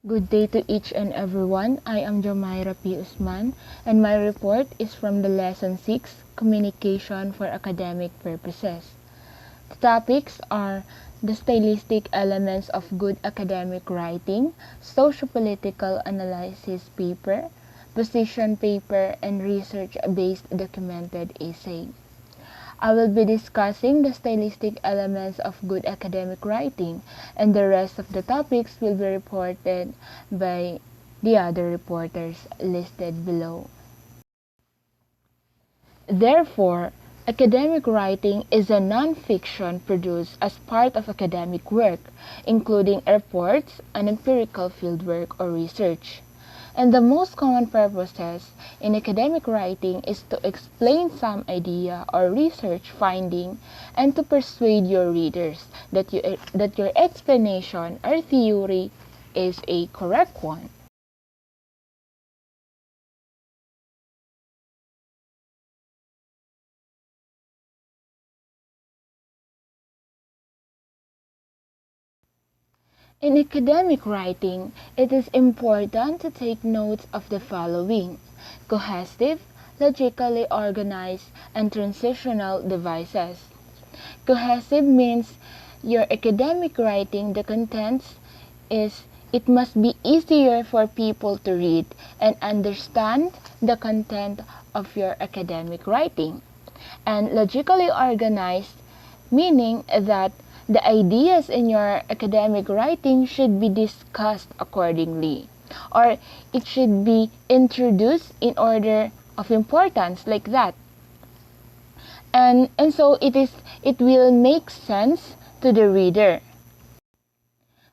Good day to each and everyone. I am Jomaira P. Usman, and my report is from the Lesson 6, Communication for Academic Purposes. The topics are the stylistic elements of good academic writing, sociopolitical analysis paper, position paper, and research-based documented essay. I will be discussing the stylistic elements of good academic writing, and the rest of the topics will be reported by the other reporters listed below. Therefore, academic writing is a non-fiction produced as part of academic work, including reports and empirical fieldwork or research. And the most common purposes in academic writing is to explain some idea or research finding and to persuade your readers that your explanation or theory is a correct one. In academic writing, it is important to take notes of the following: cohesive, logically organized, and transitional devices. Cohesive means your academic writing, the contents is it must be easier for people to read and understand the content of your academic writing. And logically organized, meaning that the ideas in your academic writing should be discussed accordingly, or it should be introduced in order of importance, like that. And so it will make sense to the reader.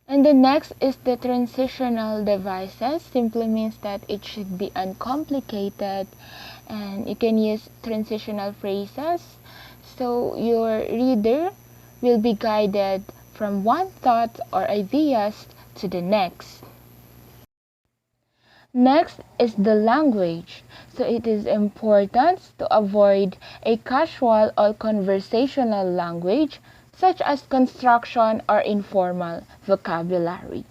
And the next is the transitional devices. Simply means that it should be uncomplicated, and you can use transitional phrases so your reader will be guided from one thought or ideas to the next. Next is the language. So it is important to avoid a casual or conversational language such as construction or informal vocabulary.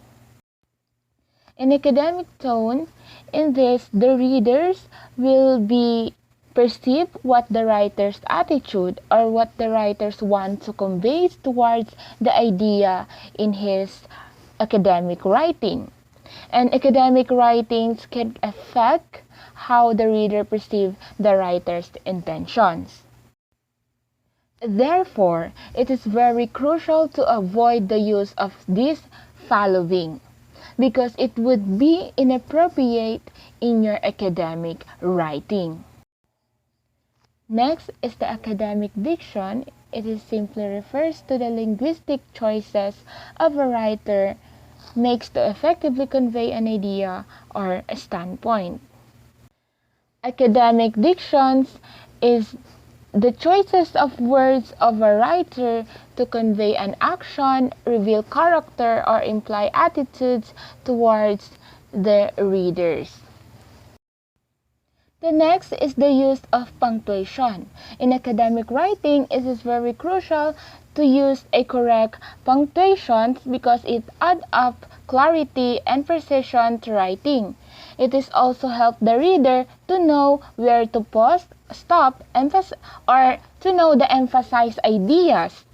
In academic tone, in this, the readers will be perceive what the writer's attitude or what the writers want to convey towards the idea in his academic writing. And academic writings can affect how the reader perceives the writer's intentions. Therefore, it is very crucial to avoid the use of this following because it would be inappropriate in your academic writing. Next is the academic diction. It is simply refers to the linguistic choices of a writer makes to effectively convey an idea or a standpoint. Academic dictions is the choices of words of a writer to convey an action, reveal character, or imply attitudes towards the readers. The next is the use of punctuation. In academic writing, it is very crucial to use a correct punctuation because it adds up clarity and precision to writing. It is also help the reader to know where to pause, stop, or to know the emphasized ideas.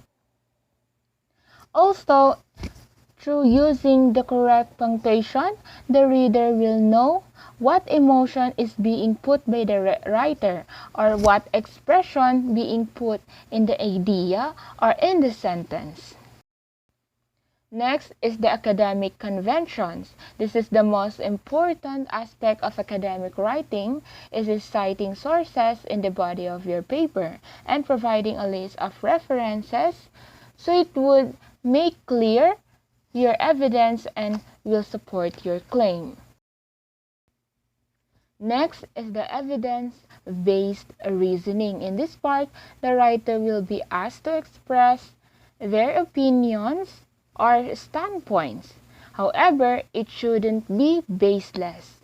Also, through using the correct punctuation, the reader will know what emotion is being put by the writer or what expression being put in the idea or in the sentence. Next is the academic conventions. This is the most important aspect of academic writing. It is citing sources in the body of your paper and providing a list of references so it would make clear your evidence and will support your claim. Next is the evidence-based reasoning. In this part, the writer will be asked to express their opinions or standpoints. However, it shouldn't be baseless.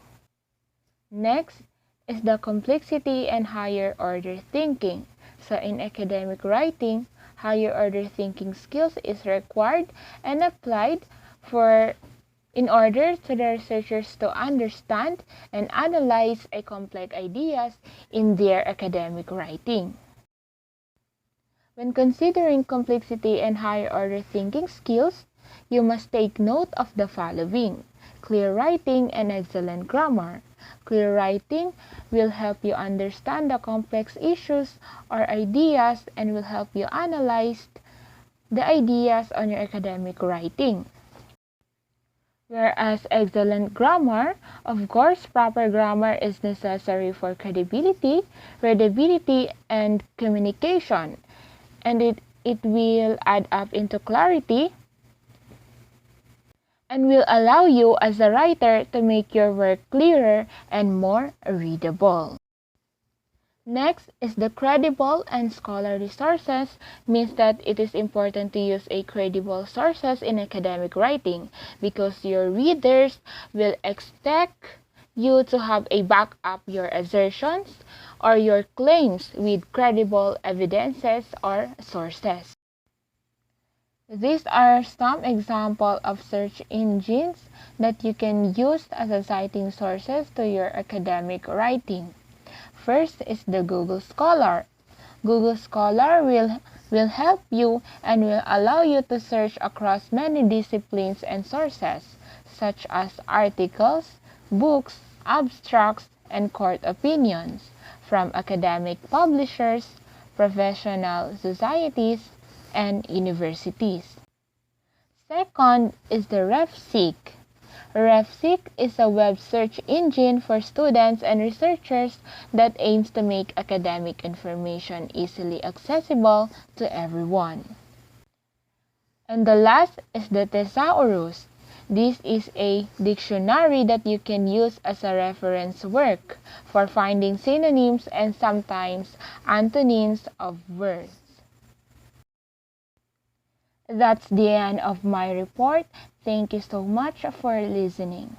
Next is the complexity and higher order thinking. So in academic writing, higher order thinking skills is required and applied for in order for the researchers to understand and analyze a complex ideas in their academic writing. When considering complexity and higher-order thinking skills, you must take note of the following: clear writing and excellent grammar. Clear writing will help you understand the complex issues or ideas and will help you analyze the ideas on your academic writing. Whereas excellent grammar, of course, proper grammar is necessary for credibility, readability, and communication. And it will add up into clarity and will allow you as a writer to make your work clearer and more readable. Next is the credible and scholarly sources, means that it is important to use a credible sources in academic writing because your readers will expect you to have a back up your assertions or your claims with credible evidences or sources. These are some examples of search engines that you can use as a citing sources to your academic writing. First is the Google Scholar. Google Scholar will help you and will allow you to search across many disciplines and sources, such as articles, books, abstracts, and court opinions from academic publishers, professional societies, and universities. Second is the RefSeek. RefSeek is a web search engine for students and researchers that aims to make academic information easily accessible to everyone. And the last is the Thesaurus. This is a dictionary that you can use as a reference work for finding synonyms and sometimes antonyms of words. That's the end of my report. Thank you so much for listening.